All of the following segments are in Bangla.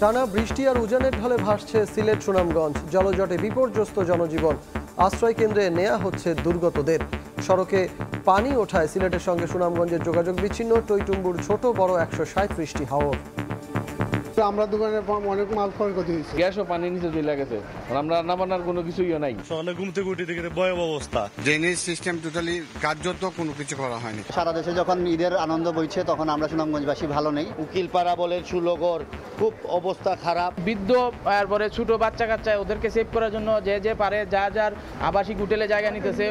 টানা বৃষ্টি আর উজানের ঢলে ভাসছে সিলেট সুনামগঞ্জ। জলজটে বিপর্যস্ত জনজীবন। আশ্রয় কেন্দ্রে নেওয়া হচ্ছে দুর্গতদের। সড়কে পানি ওঠায় সিলেটের সঙ্গে সুনামগঞ্জের যোগাযোগ বিচ্ছিন্ন। টইটুম্বুর ছোট বড় 137টি হাওর। আমরা দোকানে অনেক মাল ক্ষয়ক্ষতি হয়েছে। গ্যাস ও পানি নিচে চলে গেছে, আমরা রান্না বান্নার কোনো কিছুই নাই। সকালে ঘুম থেকে উঠে দেখে ভয়াবহ অবস্থা। ড্রেনেজ সিস্টেম টোটালি কার্যত কোনো কিছু করা হয়নি। সারা দেশে যখন ঈদের আনন্দ বইছে তখন আমরা সুনামগঞ্জবাসী ভালো নেই। উকিলপাড়া বলে সুলগর খুব অবস্থা খারাপ। বৃদ্ধ তারপরে ছোট বাচ্চা কাচ্চা ওদেরকে সেভ করার জন্য যে পারে যার আবাসিক হোটেলে জায়গা নিতেছে।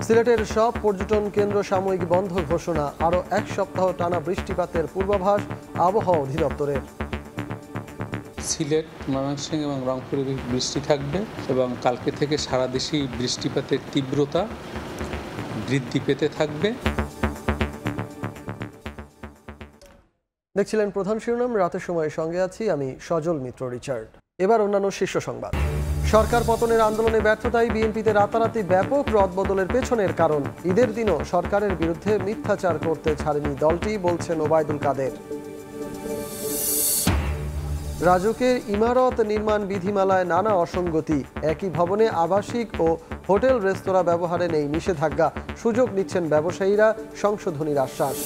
সিলেটের সব পর্যটন কেন্দ্র সাময়িক বন্ধ ঘোষণা। আরও 1 সপ্তাহ টানা বৃষ্টিপাতের পূর্বাভাস আবহাওয়া অধিদপ্তরের। সিলেট, ময়মনসিংহ এবং রংপুরে বৃষ্টি থাকবে এবং কালকে থেকে সারা দেশেই বৃষ্টিপাতের তীব্রতা বৃদ্ধি পেতে থাকবে। দেখছিলেন প্রধান শিরোনাম। রাতের সময় সঙ্গে আছি আমি সজল মিত্র রিচার্ড। এবার অন্যান্য শীর্ষ সংবাদ। সরকার পতনের আন্দোলনে ব্যর্থতায় বিএনপিতে রাতারাতি ব্যাপক রদবদলের পেছনের কারণ। ঈদের দিনও সরকারের বিরুদ্ধে মিথ্যাচার করতে ছাড়েনি দলটি, বলছেন ওবায়দুল কাদের। রাজুকের ইমারত নির্মাণ বিধিমালায় নানা অসঙ্গতি। একই ভবনে আবাসিক ও হোটেল রেস্তোরাঁ ব্যবহারে নেই নিষেধাজ্ঞা। সুযোগ নিচ্ছেন ব্যবসায়ীরা, সংশোধনীর আশ্বাস।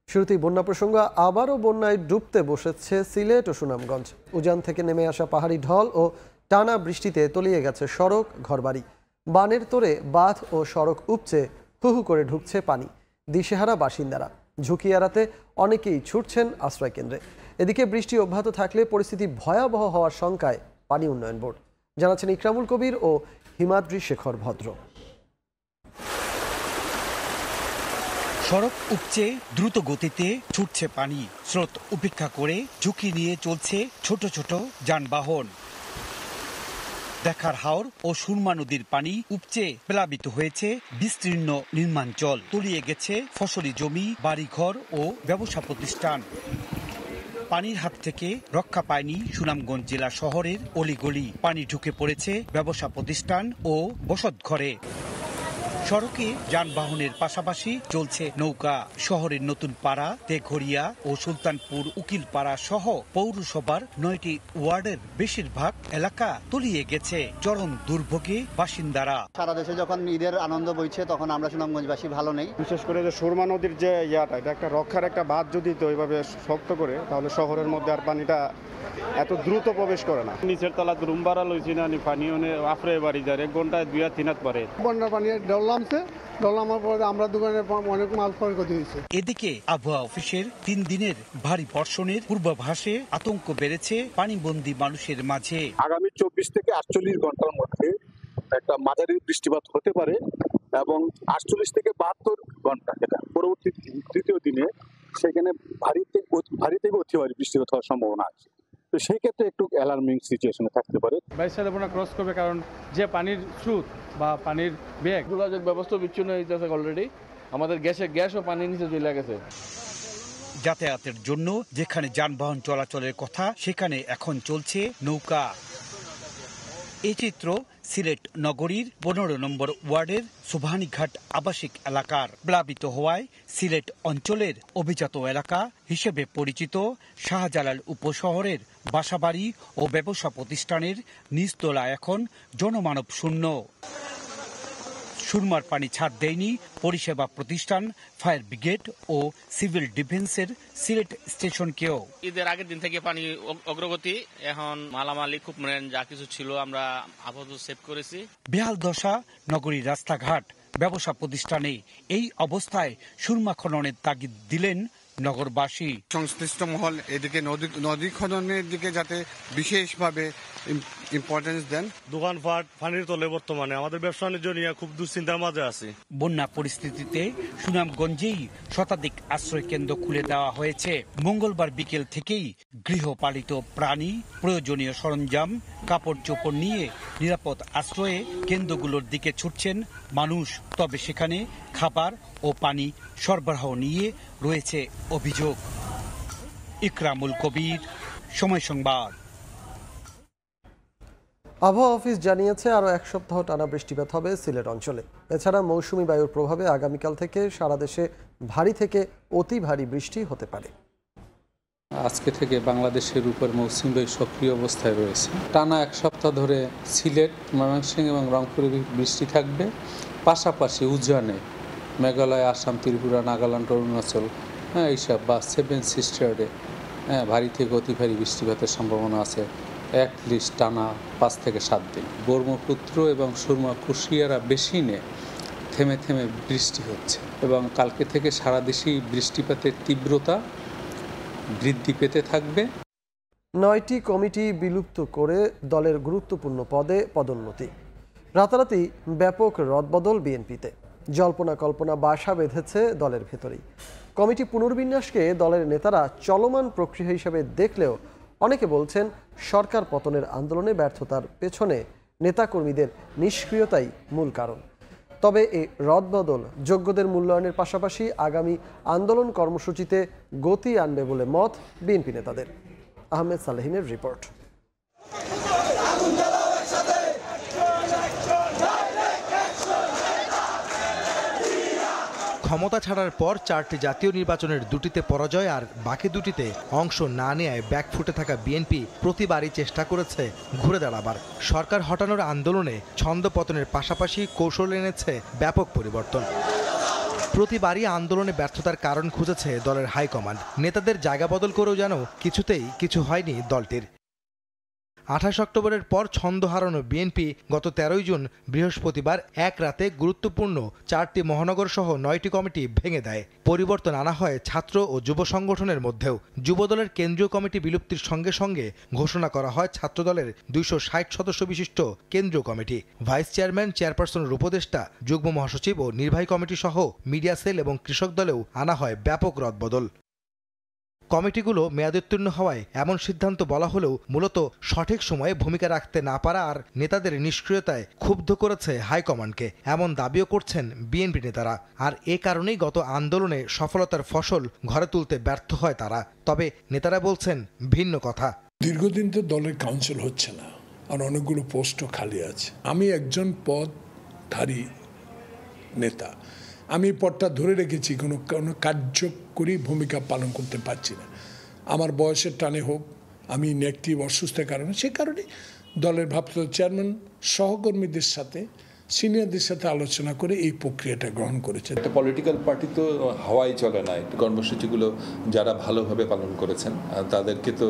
শুরুতেই বন্যা প্রসঙ্গ। আবারও বন্যায় ডুবতে বসেছে সিলেট ও সুনামগঞ্জ। উজান থেকে নেমে আসা পাহাড়ি ঢল ও টানা বৃষ্টিতে তলিয়ে গেছে সড়ক, ঘরবাড়ি। বানের তোরে বাঁধ ও সড়ক উপচে হু হু করে ঢুকছে পানি। দিশেহারা বাসিন্দারা। ঝুঁকি এড়াতে অনেকেই ছুটছেন আশ্রয় কেন্দ্রে। এদিকে বৃষ্টি অব্যাহত থাকলে পরিস্থিতি ভয়াবহ হওয়ার শঙ্কায় পানি উন্নয়ন বোর্ড, জানাচ্ছেন ইকরামুল কবির ও হিমাদ্রি শেখর ভদ্র। সড়ক উপচে দ্রুত গতিতে ছুটছে পানি। স্রোত উপেক্ষা করে ঝুঁকি নিয়ে চলছে ছোট ছোট যানবাহন। দেখার হাওর ও সুরমা নদীর পানি উপচে প্লাবিত হয়েছে বিস্তীর্ণ নির্মাঞ্চল। তলিয়ে গেছে ফসলি জমি, বাড়িঘর ও ব্যবসা প্রতিষ্ঠান। পানির হাত থেকে রক্ষা পায়নি সুনামগঞ্জ জেলা শহরের অলিগলি। পানি ঢুকে পড়েছে ব্যবসা প্রতিষ্ঠান ও বসতঘরে। সড়কে যানবাহনের পাশাপাশি চলছে নৌকা। শহরের নতুন পাড়া, তেঘরিয়া ও সুলতানপুর, উকিলপাড়া সহ পৌরসভার 9টি ওয়ার্ডের বেশিরভাগ এলাকা তলিয়ে গেছে। চরম দুর্ভোগে বাসিন্দারা। সারা দেশে যখন ঈদের আনন্দ বইছে তখন আমরা সুনামগঞ্জবাসী ভালো নেই। বিশেষ করে যে সুরমা নদীর যে এটা একটা রক্ষার একটা বাঁধ যদি তো ওইভাবে শক্ত করে, তাহলে শহরের মধ্যে আর পানিটা এত দ্রুত প্রবেশ করে না। নিচের তলা রুম ভাড়া লইছি না, পানি আফরে বাড়ি যায় 1 ঘন্টায় 2-3 হাত পরে। বন্যার পানি ডলামার পরে আমরা দোকানে অনেক মাল ক্ষয়ক্ষতি হয়েছে। এদিকে আবহাওয়া অফিসের 3 দিনের ভারী বর্ষণের পূর্বাভাসে আতঙ্ক বেড়েছে পানিবন্দী মানুষের মাঝে। আগামী 24 থেকে 48 ঘন্টার মধ্যে একটা মাঝারি বৃষ্টিপাত হতে পারে এবং 48 থেকে 72 ঘন্টা যেটা পরবর্তী তৃতীয় দিনে সেখানে ভারী থেকে অতি ভারী বৃষ্টিপাত হওয়ার সম্ভাবনা আছে। তো সেই ক্ষেত্রে একটু অ্যালার্মিং সিচুয়েশনে থাকতে পারে। বাইসাদেবনা ক্রস করবে, কারণ যে পানির স্রোত বা পানির বেগ, যোগাযোগ ব্যবস্থা বিচ্ছিন্ন হয়ে যাচ্ছে অলরেডি। আমাদের গ্যাস ও পানি নিচে চলে গেছে। যাতায়াতের জন্য যেখানে যানবাহন চলাচলের কথা সেখানে এখন চলছে নৌকা। এই চিত্র সিলেট নগরীর 15 নম্বর ওয়ার্ডের সুবহানীঘাট আবাসিক এলাকার। প্লাবিত হওয়ায় সিলেট অঞ্চলের অভিজাত এলাকা হিসেবে পরিচিত শাহজালাল উপশহরের বাসাবাড়ি ও ব্যবসা প্রতিষ্ঠানের নিচতলা এখন জনমানব শূন্য। সুরমার পানি ছাড় দেয়নি পরিষেবা প্রতিষ্ঠান, ফায়ার ব্রিগেড ও সিভিল ডিফেন্সের সিলেট স্টেশনকেও। ঈদের আগের দিন থেকে পানি অগ্রগতি, এখন মালামালি খুব যা কিছু ছিল আমরা আপাতত সেভ করেছি। বেহাল দশা নগরীর রাস্তাঘাট, ব্যবসা প্রতিষ্ঠানে। এই অবস্থায় সুরমা খননের তাগিদ দিলেন নগরবাসী। সংশ্লিষ্ট মহল এদিকে নদী খননের দিকে যাতে বিশেষভাবে ইম্পর্টেন্স দেন। দোকানপাট পানির তলে বর্তমানে আমাদের ব্যবসা বাণিজ্য নিয়ে খুব দুশ্চিন্তার মাঝে আছি। বন্যা পরিস্থিতিতে সুনামগঞ্জেই শতাধিক আশ্রয় কেন্দ্র খুলে দেওয়া হয়েছে। মঙ্গলবার বিকেল থেকেই গৃহপালিত প্রাণী, প্রয়োজনীয় সরঞ্জাম, কাপড় চোপড় নিয়ে নিরাপদ আশ্রয়ে কেন্দ্রগুলোর দিকে ছুটছেন মানুষ। তবে সেখানে খাবার ও পানি সরবরাহ নিয়ে রয়েছে অভিযোগ। ইকরামুল কবির, সময় সংবাদ। আবহাওয়া অফিস জানিয়েছে আরও এক সপ্তাহ টানা বৃষ্টিপাত হবে সিলেট অঞ্চলে। এছাড়া মৌসুমি বায়ুর প্রভাবে আগামীকাল থেকে সারা দেশে ভারী থেকে অতি ভারী বৃষ্টি হতে পারে। আজকে থেকে বাংলাদেশের উপর মৌসুমি বায়ু সক্রিয় অবস্থায় রয়েছে। টানা এক সপ্তাহ ধরে সিলেট, ময়মনসিংহ এবং রংপুরে বৃষ্টি থাকবে। পাশাপাশি উজানে মেঘালয়, আসাম, ত্রিপুরা, নাগাল্যান্ড, অরুণাচল এইসব বা 7 সিস্টারে ভারী থেকে অতি ভারী বৃষ্টিপাতের সম্ভাবনা আছে লিস্ট টানা 5 থেকে 7 দিন। ব্রহ্মপুত্র এবং সুরমা কুশিয়ারা বেসিনে থেমে থেমে বৃষ্টি হচ্ছে এবং কালকে থেকে সারা দেশেই বৃষ্টিপাতের তীব্রতা বৃদ্ধি পেতে থাকবে। 9টি কমিটি বিলুপ্ত করে দলের গুরুত্বপূর্ণ পদে পদোন্নতি। রাতারাতি ব্যাপক রদবদল বিএনপিতে। জল্পনা কল্পনা বাসা বেঁধেছে দলের ভেতরেই। কমিটি পুনর্বিন্যাসকে দলের নেতারা চলমান প্রক্রিয়া হিসেবে দেখলেও অনেকে বলছেন সরকার পতনের আন্দোলনে ব্যর্থতার পেছনে নেতাকর্মীদের নিষ্ক্রিয়তাই মূল কারণ। তবে এই রদবদল যোগ্যদের মূল্যায়নের পাশাপাশি আগামী আন্দোলন কর্মসূচিতে গতি আনবে বলে মত বিএনপি নেতাদের। আহমেদ সালেহিনের রিপোর্ট। ক্ষমতা ছাড়ার পর 4টি জাতীয় নির্বাচনের 2টিতে পরাজয় আর বাকি 2টিতে অংশ না নেয় ব্যাকফুটে থাকা বিএনপি প্রতিবারই চেষ্টা করেছে ঘুরে দাঁড়াবার। সরকার হটানোর আন্দোলনে ছন্দপতনের পাশাপাশি কৌশল এনেছে ব্যাপক পরিবর্তন। প্রতিবারই আন্দোলনে ব্যর্থতার কারণ খুঁজেছে দলের হাইকমান্ড। নেতাদের জায়গা বদল করেও যেন কিছুতেই কিছু হয়নি দলটির। 28 অক্টোবরের পর ছন্দ হারানো বিএনপি গত 13 জুন বৃহস্পতিবার এক রাতে গুরুত্বপূর্ণ 4টি মহানগর সহ 9টি কমিটি ভেঙে দেয়। পরিবর্তন আনা হয় ছাত্র ও যুব সংগঠনের মধ্যেও। যুবদলের কেন্দ্রীয় কমিটি বিলুপ্তির সঙ্গে সঙ্গে ঘোষণা করা হয় ছাত্রদলের 260 সদস্য বিশিষ্ট কেন্দ্রীয় কমিটি। ভাইস চেয়ারম্যান, চেয়ারপারসনের উপদেষ্টা, যুগ্ম মহাসচিব ও নির্বাহী কমিটি সহ মিডিয়া সেল এবং কৃষক দলেও আনা হয় ব্যাপক রদবদল। কমিটিগুলো মেয়াদোত্তীর্ণ হওয়ায় এমন সিদ্ধান্ত বলা হলেও মূলত সঠিক সময়ে ভূমিকা রাখতে না পারা আর নেতাদের নিষ্ক্রিয়তায় ক্ষুব্ধ করেছে হাইকমান্ডকে, এমন দাবিও করছেন বিএনপি নেতারা। আর এ কারণেই গত আন্দোলনে সফলতার ফসল ঘরে তুলতে ব্যর্থ হয় তারা। তবে নেতারা বলছেন ভিন্ন কথা। দীর্ঘদিন তো দলের কাউন্সিল হচ্ছে না, আর অনেকগুলো পোস্টও খালি আছে। আমি একজন পদধারী নেতা, আমি পদটা ধরে রেখেছি, কোনো কার্যকরী ভূমিকা পালন করতে পারছি না। আমার বয়সের টানে হোক, আমি নেগেটিভ অসুস্থতার কারণে, সে কারণে দলের ভারপ্রাপ্ত চেয়ারম্যান সহকর্মীদের সাথে, সিনিয়রদের সাথে আলোচনা করে এই প্রক্রিয়াটা গ্রহণ করেছে। একটা পলিটিক্যাল পার্টি তো হাওয়াই চলে না। কর্মসূচিগুলো যারা ভালোভাবে পালন করেছেন তাদেরকে তো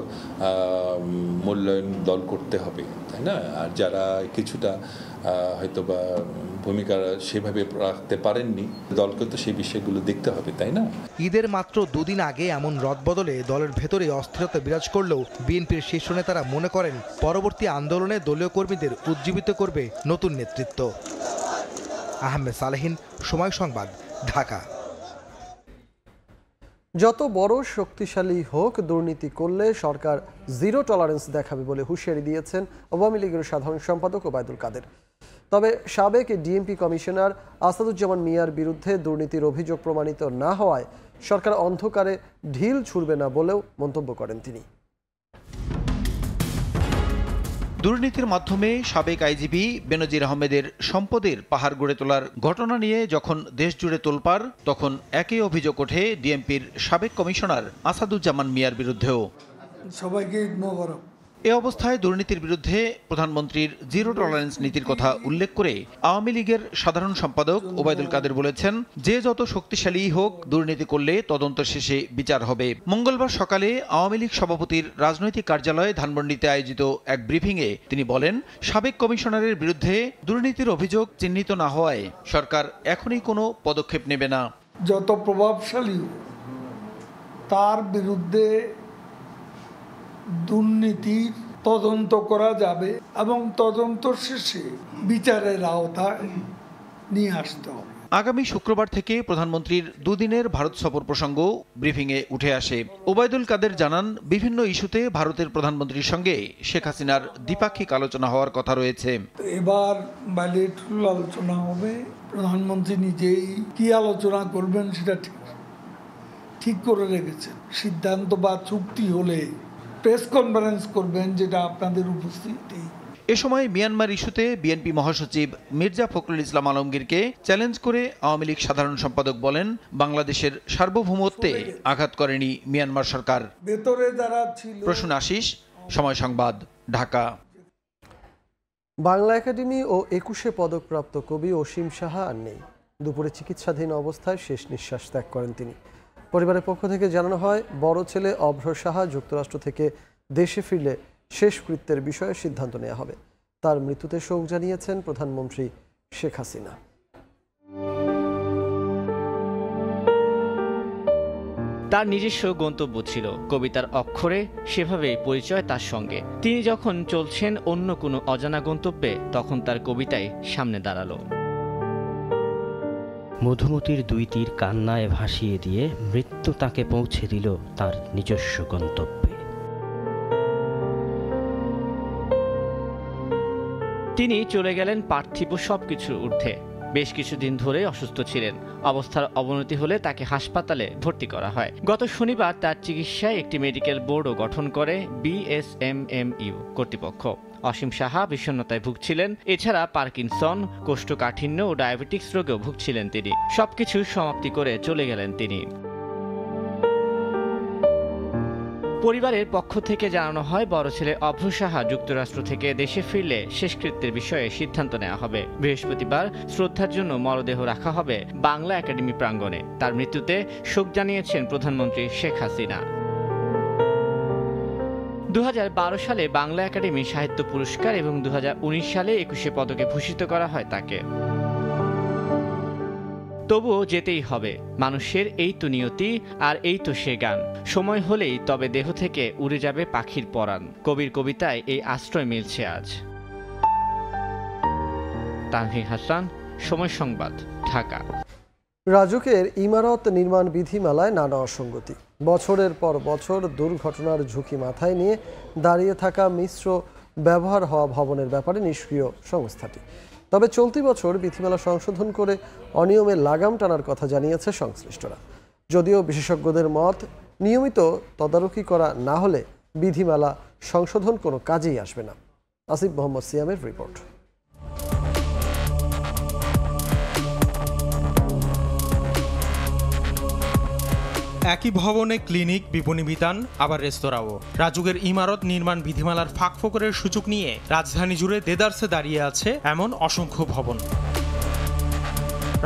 মূল্যায়ন দল করতে হবে, তাই না? আর যারা কিছুটা হয়তো বা ভূমিকা সেভাবে রাখতে পারেননি, দলকে তো সেই বিষয়গুলো দেখতে হবে, তাই না? ঈদের মাত্র 2 দিন আগে এমন রদবদলে দলের ভেতরে অস্থিরতা বিরাজ করলেও বিএনপির শীর্ষ নেতারা মনে করেন পরবর্তী আন্দোলনে দলীয় কর্মীদের উজ্জীবিত করবে নতুন নেতৃত্ব। আহমেদ সালেহিন, সময় সংবাদ, ঢাকা। যত বড় শক্তিশালী হোক, দুর্নীতি করলে সরকার জিরো টলারেন্স দেখাবে বলে হুঁশিয়ারি দিয়েছেন আওয়ামী লীগের সাধারণ সম্পাদক ওবায়দুল কাদের। তবে সাবেক ডিএমপি কমিশনার আসাদুজ্জামান মিয়ার বিরুদ্ধে দুর্নীতির অভিযোগ প্রমাণিত না হওয়ায় সরকার অন্ধকারে ঢিল ছুড়বে না বলেও মন্তব্য করেন তিনি। দুর্নীতির মাধ্যমে সাবেক আইজিপি বেনজির আহমেদের সম্পদের পাহাড় গড়ে তোলার ঘটনা নিয়ে যখন দেশ জুড়ে তোলপাড়, তখন একই অভিযোগ ওঠে ডিএমপির সাবেক কমিশনার আসাদুজ্জামান মিয়ার বিরুদ্ধেও। সবাইকে মোবারক। এ অবস্থায় দুর্নীতির বিরুদ্ধে প্রধানমন্ত্রীর জিরো টলারেন্স নীতির কথা উল্লেখ করে আওয়ামী লীগের সাধারণ সম্পাদক ওবায়দুল কাদের বলেছেন, যে যত শক্তিশালী হোক, দুর্নীতি করলে তদন্ত শেষে বিচার হবে। মঙ্গলবার সকালে আওয়ামী লীগ সভাপতির রাজনৈতিক কার্যালয়ে ধানমন্ডিতে আয়োজিত এক ব্রিফিংয়ে তিনি বলেন, সাবেক কমিশনারের বিরুদ্ধে দুর্নীতির অভিযোগ চিহ্নিত না হওয়ায় সরকার এখনই কোনো পদক্ষেপ নেবে না। যত প্রভাবশালী তার বিরুদ্ধে দুর্নীতির তদন্ত করা যাবে এবং তদন্ত শেষে বিচারের আওতায় নিয়ে আসতে হবে। আগামী শুক্রবার থেকে প্রধানমন্ত্রীর দুদিনের ভারত সফর প্রসঙ্গ ব্রিফিংয়ে উঠে আসে। ওবায়দুল কাদের জানান, বিভিন্ন ইস্যুতে ভারতের প্রধানমন্ত্রীর সঙ্গে শেখ হাসিনার দ্বিপাক্ষিক আলোচনা হওয়ার কথা রয়েছে। এবার বাইলেটারাল আলোচনা হবে, প্রধানমন্ত্রী নিজেই কি আলোচনা করবেন সেটা ঠিক করে রেখেছেন। সিদ্ধান্ত বা চুক্তি হলে প্রেস কনফারেন্স করবেন, যেটা আপনাদের উপস্থিতি। এ সময় মিয়ানমার ইস্যুতে বিএনপি মহাসচিব মির্জা ফখরুল ইসলাম আলমগীরকে চ্যালেঞ্জ করে আওয়ামী লীগ সাধারণ সম্পাদক বলেন, বাংলাদেশের সার্বভৌমত্বে আঘাত করেনি মিয়ানমার সরকার। ভেতরে যারা ছিল। প্রসূন আশিস, সময় সংবাদ, ঢাকা। বাংলা একাডেমি ও 21 পদকপ্রাপ্ত কবি অসীম সাহা আর নেই। দুপুরে চিকিৎসাধীন অবস্থায় শেষ নিঃশ্বাস ত্যাগ করেন তিনি। পরিবারের পক্ষ থেকে জানানো হয়, বড় ছেলে অভ্র সাহা যুক্তরাষ্ট্র থেকে দেশে ফিরলে শেষকৃত্যের বিষয়ে সিদ্ধান্ত নেওয়া হবে। তার মৃত্যুতে শোক জানিয়েছেন প্রধানমন্ত্রী শেখ হাসিনা। তার নিজস্ব গন্তব্য ছিল, কবিতার অক্ষরে সেভাবেই পরিচয় তার সঙ্গে। তিনি যখন চলছেন অন্য কোনো অজানা গন্তব্যে, তখন তার কবিতাই সামনে দাঁড়ালো। মধুমতির দুই তীর কান্নায় ভাসিয়ে দিয়ে মৃত্যু তাকে পৌঁছে দিল তার নিজস্ব গন্তব্যে। তিনি চলে গেলেন পার্থিব সবকিছুর ঊর্ধ্বে। বেশ কিছুদিন ধরে অসুস্থ ছিলেন। অবস্থার অবনতি হলে তাকে হাসপাতালে ভর্তি করা হয়। গত শনিবার তার চিকিৎসায় একটি মেডিকেল বোর্ডও গঠন করে বিএসএমএমইউ কর্তৃপক্ষ। অসীম সাহা বিষণ্ণতায় ভুগছিলেন। এছাড়া পার্কিনসন, কোষ্ঠকাঠিন্য ও ডায়াবেটিক্স রোগেও ভুগছিলেন তিনি। সবকিছু সমাপ্তি করে চলে গেলেন তিনি। পরিবারের পক্ষ থেকে জানানো হয়, বড় ছেলে অভ্র সাহা যুক্তরাষ্ট্র থেকে দেশে ফিরলে শেষকৃত্যের বিষয়ে সিদ্ধান্ত নেওয়া হবে। বৃহস্পতিবার শ্রদ্ধার জন্য মরদেহ রাখা হবে বাংলা একাডেমি প্রাঙ্গণে। তার মৃত্যুতে শোক জানিয়েছেন প্রধানমন্ত্রী শেখ হাসিনা। 2012 সালে বাংলা একাডেমি সাহিত্য পুরস্কার এবং 2019 সালে 21 পদকে ভূষিত করা হয় তাকে। তবুও যেতেই হবে, মানুষের এই তো নিয়তি, আর এই তো সে গান। সময় হলেই তবে দেহ থেকে উড়ে যাবে পাখির পরাণ। কবির কবিতায় এই আশ্রয় মিলছে আজ। তানভীর হাসান, সময় সংবাদ, ঢাকা। রাজুকের ইমারত নির্মাণ বিধিমালায় নানা অসঙ্গতি। বছরের পর বছর দুর্ঘটনার ঝুঁকি মাথায় নিয়ে দাঁড়িয়ে থাকা মিশ্র ব্যবহার হওয়া ভবনের ব্যাপারে নিষ্ক্রিয় সংস্থাটি। তবে চলতি বছর বিধিমালা সংশোধন করে অনিয়মের লাগাম টানার কথা জানিয়েছে সংশ্লিষ্টরা। যদিও বিশেষজ্ঞদের মত, নিয়মিত তদারকি করা না হলে বিধিমালা সংশোধন কোনো কাজেই আসবে না। আসিফ মোহাম্মদ সিয়ামের রিপোর্ট। একই ভবনে ক্লিনিক, বিপণী বিতান, আবার রেস্তোরাঁও। রাজুকের ইমারত নির্মাণ বিধিমালার ফাঁকফোকরের সুযোগ নিয়ে রাজধানী জুড়ে দেদারসে দাঁড়িয়ে আছে এমন অসংখ্য ভবন।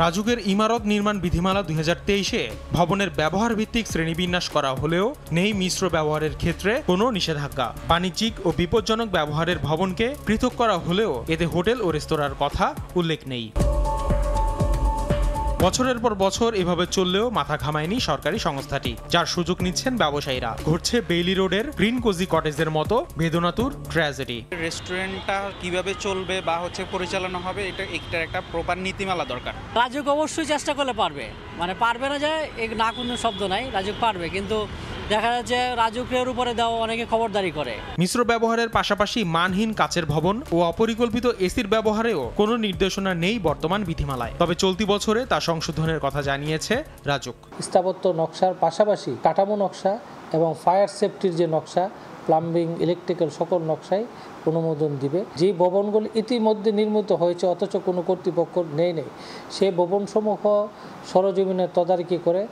রাজুকের ইমারত নির্মাণ বিধিমালা 2023-এ ভবনের ব্যবহার ভিত্তিক শ্রেণীবিন্যাস করা হলেও নেই মিশ্র ব্যবহারের ক্ষেত্রে কোনো নিষেধাজ্ঞা। বাণিজ্যিক ও বিপজ্জনক ব্যবহারের ভবনকে পৃথক করা হলেও এতে হোটেল ও রেস্তোরাঁর কথা উল্লেখ নেই। বছরের পর বছর এভাবে চললেও মাথা ঘামায়নি সরকারি সংস্থাটি, যার সুযোগ নিচ্ছেন ব্যবসায়ীরা। ঘটছে বেইলি রোডের গ্রিন কোজি কটেজের মতো বেদনাতুর ট্র্যাজেডি। রেস্টুরেন্টটা কিভাবে চলবে বা পরিচালনা হবে, এটা একটা প্রপার নীতিমালা দরকার। রাজুক অবশ্যই চেষ্টা করলে পারবে, পারবে না যে না কোনো শব্দ নাই, রাজুক পারবে, কিন্তু দেখা যাচ্ছে রাজুকের উপরে দেওয়া অনেকে খবরদারি করে। মিশ্র ব্যবহারের পাশাপাশি মানহীন কাচের ভবন ও অপরিকল্পিত এসির ব্যবহারেও কোনো নির্দেশনা নেই বর্তমান বিধিমালায়। তবে চলতি বছরে তা সংশোধনের কথা জানিয়েছে রাজুক। স্থাপত্য নকশার পাশাপাশি কাঠামো নকশা এবং ফায়ার সেফটির যে নকশা, প্লাম্বিং, ইলেকট্রিক্যাল সকল নকশায় অনুমোদন দিবে। যে ভবনগুলি ইতিমধ্যে নির্মিত হয়েছে অথচ কোনো কর্তৃপক্ষ নেই সেই ভবনসমূহ সরজমিনে তদারকি করে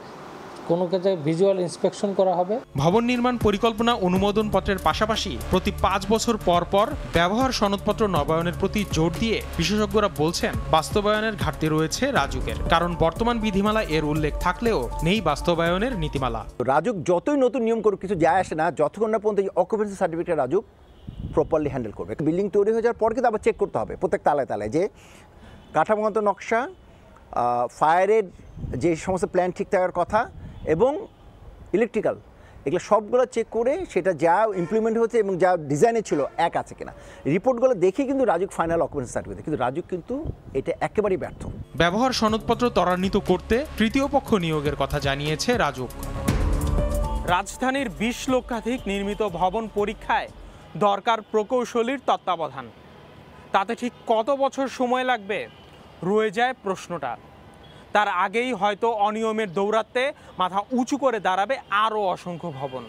কোনো ক্ষেত্রে ভিজুয়াল ইন্সপেকশন করা হবে। ভবন নির্মাণ পরিকল্পনা অনুমোদন পত্রের পাশাপাশি প্রতি 5 বছর পর পর ব্যবহার সনদপত্র নবায়নের প্রতি জোর দিয়ে বিশেষজ্ঞরা বলছেন বাস্তবায়নের ঘাটতি রয়েছে রাজুকের। কারণ বর্তমান বিধিমালা এর উল্লেখ থাকলেও নেই বাস্তবায়নের নীতিমালা। রাজুক যতই নতুন নিয়ম করুক কিছু যায় আসে না, যতক্ষণ না পর্যন্ত occupancy certificate RAJUK properly handle করবে। বিল্ডিং তৈরি হয়ে যাওয়ার পর কিন্তু আবার চেক করতে হবে প্রত্যেক তালায় তালায় যে কাঠামোগত নকশা, ফায়ারের যে সমস্ত প্ল্যান ঠিক থাকার কথা এবং ইলেকট্রিক্যাল, এগুলো সবগুলো চেক করে সেটা যা ইমপ্লিমেন্ট হচ্ছে এবং যা ডিজাইনে ছিল এক আছে কিনা রিপোর্টগুলো দেখে কিন্তু রাজুক ফাইনাল অকুপেন্সি সার্টিফিকেট। কিন্তু রাজুক কিন্তু এটা একেবারেই ব্যর্থ। ব্যবহার সনদপত্র ত্বরান্বিত করতে তৃতীয় পক্ষ নিয়োগের কথা জানিয়েছে রাজুক। রাজধানীর ২০ লক্ষাধিক নির্মিত ভবন পরীক্ষায় দরকার প্রকৌশলীর তত্ত্বাবধান। তাতে ঠিক কত বছর সময় লাগবে রয়ে যায় প্রশ্নটা। তার আগেই হয়তো অনিয়মের দৌরাত্ম্যে মাথা উঁচু করে দাঁড়াবে আরও অসংখ্য ভবন।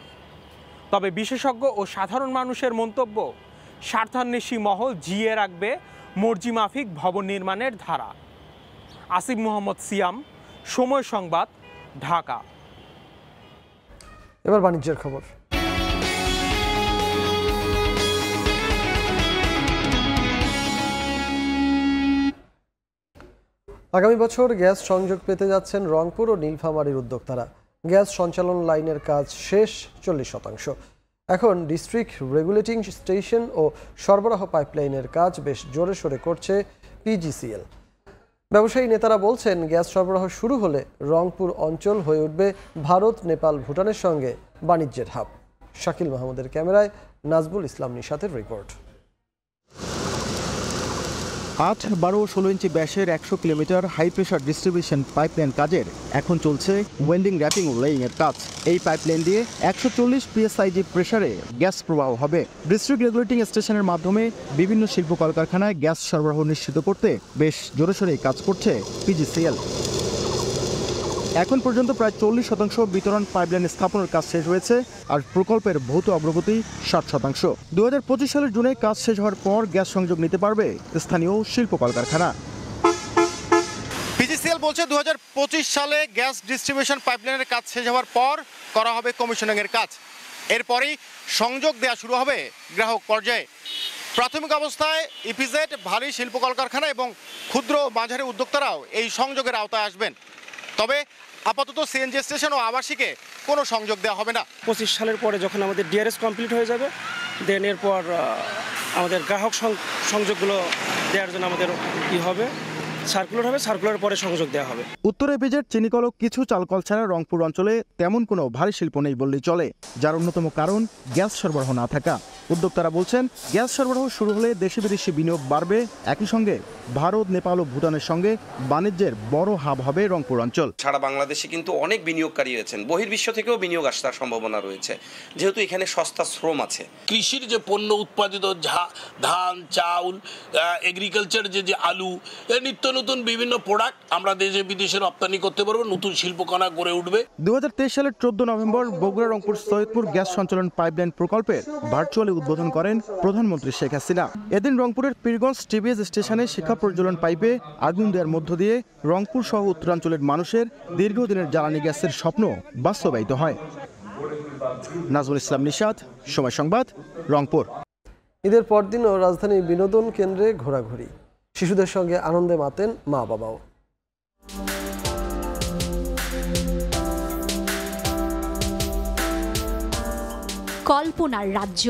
তবে বিশেষজ্ঞ ও সাধারণ মানুষের মন্তব্য, স্বার্থান্বেষী মহল জিয়ে রাখবে মর্জি মাফিক ভবন নির্মাণের ধারা। আসিফ মোহাম্মদ সিয়াম, সময় সংবাদ, ঢাকা। এবার বাণিজ্যের খবর। আগামী বছর গ্যাস সংযোগ পেতে যাচ্ছেন রংপুর ও নীলফামারীর উদ্যোক্তারা। গ্যাস সঞ্চালন লাইনের কাজ শেষ 40%। এখন ডিস্ট্রিক্ট রেগুলেটিং স্টেশন ও সরবরাহ পাইপলাইনের কাজ বেশ জোরে সোরে করছে পিজিসিএল। ব্যবসায়ী নেতারা বলছেন, গ্যাস সরবরাহ শুরু হলে রংপুর অঞ্চল হয়ে উঠবে ভারত, নেপাল, ভুটানের সঙ্গে বাণিজ্যের হাব। শাকিল মাহমুদের ক্যামেরায় নাজবুল ইসলাম নিশাতের রিপোর্ট। 8, 12 ও 16 ইঞ্চি ব্যাসের 100 kilometre high pressure distribution pipeline কাজের এখন চলছে ওয়েল্ডিং, র্যাপিং ও লেইং এর কাজ। এই পাইপলাইন দিয়ে 140 PSIG প্রেসারে গ্যাস প্রবাহ হবে। ডিস্ট্রিক্ট রেগুলেটিং স্টেশনের মাধ্যমে বিভিন্ন শিল্প কলকারখানায় গ্যাস সরবরাহ নিশ্চিত করতে বেশ জোরেশোরে কাজ করছে পিজিসিএল। এখন পর্যন্ত প্রায় 40% বিতরণ পাইপলাইন স্থাপনের কাজ শেষ হয়েছে, আর প্রকল্পের ভৌত অগ্রগতি 60%। 2025 সালের জুনে কাজ শেষ হওয়ার পর গ্যাস সংযোগ নিতে পারবে স্থানীয় শিল্প কলকারখানা। পিজিসিএল বলছে 2025 সালে গ্যাস ডিস্ট্রিবিউশন পাইপলাইনের কাজ শেষ হওয়ার পর করা হবে কমিশনিং এর কাজ। এরপরই সংযোগ দেওয়া শুরু হবে গ্রাহক পর্যায়ে। প্রাথমিক অবস্থায় ইপিজেড, ভারী শিল্প কলকারখানা এবং ক্ষুদ্র মাঝারি উদ্যোক্তারাও এই সংযোগের আওতায় আসবেন। তবে আপাতত সিএনজি স্টেশন ও আবাসিকে কোনো সংযোগ দেওয়া হবে না। 25 সালের পরে যখন আমাদের ডিআরএস কমপ্লিট হয়ে যাবে, দেন এরপর আমাদের গ্রাহক সংযোগগুলো দেওয়ার জন্য আমাদের কি হবে, সার্কুলার হবে, সার্কুলার পরে সংযোগ দেওয়া হবে। উত্তর এপিজেড, চিনিকল, কিছু চালকল ছাড়া রংপুর অঞ্চলে তেমন কোনো ভারী শিল্প নেই বললেই চলে, যার অন্যতম কারণ গ্যাস সরবরাহ না থাকা। উদ্যোক্তারা বলছেন, গ্যাস সরবরাহ শুরু হলে দেশি বিদেশি বিনিয়োগ বাড়বে, একই সঙ্গে ভারত, নেপাল ও ভুটানের সঙ্গে বাণিজ্যের বড় হাব হবে রংপুর অঞ্চল। সারা বাংলাদেশে কিন্তু অনেক বিনিয়োগকারী আছেন, বহির্বিশ্ব থেকেও বিনিয়োগ আসার সম্ভাবনা রয়েছে, যেহেতু এখানে সস্তা শ্রম আছে। কৃষির যে পণ্য উৎপাদিত, ধান, চাউল, এগ্রিকালচার, যে আলু, নিত্য নতুন বিভিন্ন প্রোডাক্ট আমরা দেশে বিদেশে রপ্তানি করতে পারবো, নতুন শিল্পকণা গড়ে উঠবে। 2023 সালের 14 নভেম্বর বগুড়া রংপুর সৈয়দপুর গ্যাস সঞ্চালন পাইপলাইন প্রকল্পের ভার্চুয়ালি উদ্বোধন করেন প্রধানমন্ত্রী শেখ হাসিনা। এদিন রংপুরের পীরগঞ্জ টিবিএস স্টেশনে শিক্ষা প্রজ্বলন পাইপে আগুন দেওয়ার মধ্য দিয়ে রংপুর সহ উত্তরাঞ্চলের মানুষের দীর্ঘদিনের জ্বালানি গ্যাসের স্বপ্ন বাস্তবায়িত হয়। নাজমুল ইসলাম নিশাত, সময় সংবাদ, রংপুর। ঈদের পরদিনও রাজধানীর বিনোদন কেন্দ্রে ঘোরাঘুরি, শিশুদের সঙ্গে আনন্দে মাতেন মা বাবাও। কল্পনার রাজ্য,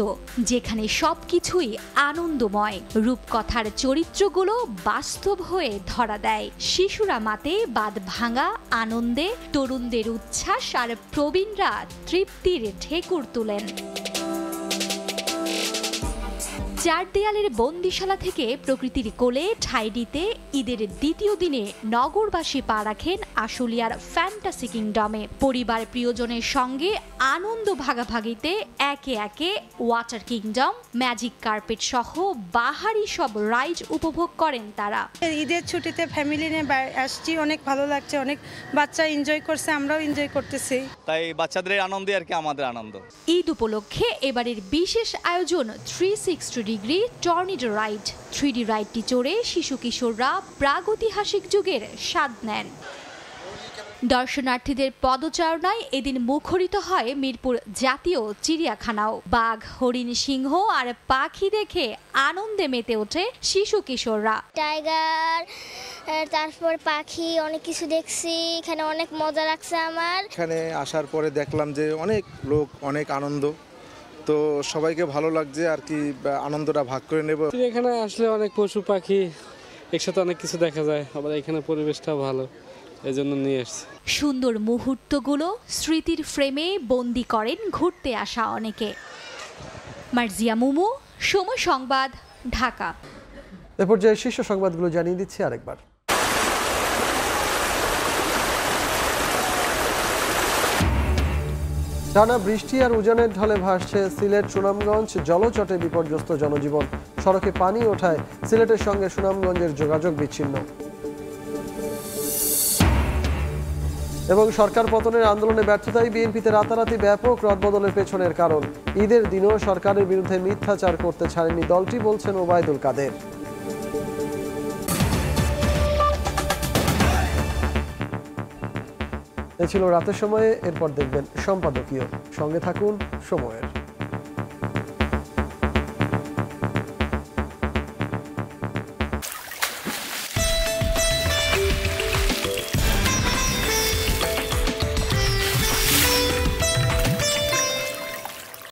যেখানে সবকিছুই আনন্দময়, রূপকথার চরিত্রগুলো বাস্তব হয়ে ধরা দেয়। শিশুরা মাতে বাঁধ ভাঙা আনন্দে, তরুণদের উচ্ছ্বাস আর প্রবীণরা তৃপ্তির ঢেকুর তুলেন। চার দেয়ালের বন্দিশালা থেকে প্রকৃতির কোলে ঠাঁই দিতে ঈদের দ্বিতীয় দিনে নগরবাসী পা রাখেন আশুলিয়ার ফ্যান্টাসি কিংডমে। পরিবার প্রিয়জনের সঙ্গে আনন্দ ভাগাভাগিতে একে একে ওয়াটার কিংডম, ম্যাজিক কার্পেট সহ বাহারি সব রাইড উপভোগ করেন তারা। ঈদের ছুটিতে ফ্যামিলি নিয়ে আসছি, অনেক ভালো লাগছে, অনেক বাচ্চা এনজয় করছে, আমরাও এনজয় করতেছি। তাই বাচ্চাদের আনন্দে আর কি আমাদের আনন্দ। ঈদ উপলক্ষে এবারের বিশেষ আয়োজন 360 ডিগ্রি টর্নেডো রাইড। 3D রাইডটি চড়ে শিশু কিশোররা প্রাগৈতিহাসিক যুগের স্বাদ নেন। দর্শনার্থীদের পদচারণায় এদিন মুখরিত হয় মিরপুর জাতীয় চিড়িয়াখানাও। বাঘ, হরিণ, সিংহ আর পাখি দেখে আনন্দে মেতে ওঠে শিশু কিশোররা। টাইগার, তারপর পাখি, অনেক কিছু দেখছি, এখানে অনেক মজা লাগছে আমার। এখানে আসার পরে দেখলাম যে অনেক লোক, অনেক আনন্দ, তো সবাইকে ভালো লাগছে আর কি, আনন্দটা ভাগ করে নেব। এখানে আসলে অনেক পশু পাখি একসাথে অনেক কিছু দেখা যায়, আবার এখানে পরিবেশটা ভালো, এই জন্য নিয়ে এসেছি। সুন্দর মুহূর্তগুলো স্মৃতির ফ্রেমে বন্দি করেন ঘুরতে আসা অনেকে। মার্জিয়া মুমু, সময় সংবাদ, ঢাকা। এ পর্যায়ে শীর্ষ সংবাদগুলো জানিয়ে দিচ্ছি আরেকবার। টানা বৃষ্টি আর উজানের ঢলে ভাসছে সিলেট সুনামগঞ্জ, জলচটে বিপর্যস্ত জনজীবন। সড়কে পানি ওঠায় সিলেটের সঙ্গে সুনামগঞ্জের যোগাযোগ বিচ্ছিন্ন। এবং সরকার পতনের আন্দোলনে ব্যর্থতাই বিএনপিতে রাতারাতি ব্যাপক রদবদলের পেছনের কারণ। ঈদের দিনও সরকারের বিরুদ্ধে মিথ্যাচার করতে ছাড়েনি দলটি, বলছেন ওবায়দুল কাদের। এ ছিল রাতের সময়ে, এরপর দেখবেন সম্পাদকীয়। সঙ্গে থাকুন সময়ের।